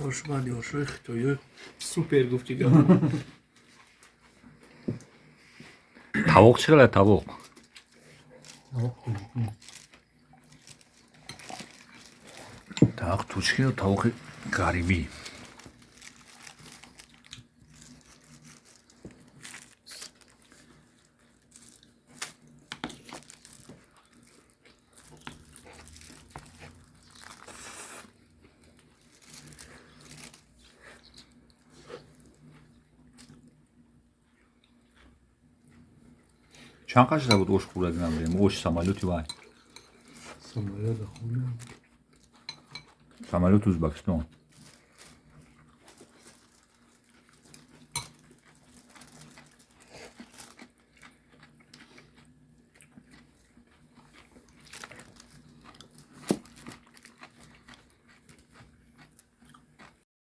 Hoş man yoshuk to'yib. Super guftiga. Tavuq chiqadi, tavuq. Tavuq tuchki, tavuq garibiy. چند قشنگ بود اوش خورد نمیدیم اوش سمالوتی وای Samolyot xona. سمالوت O'zbekiston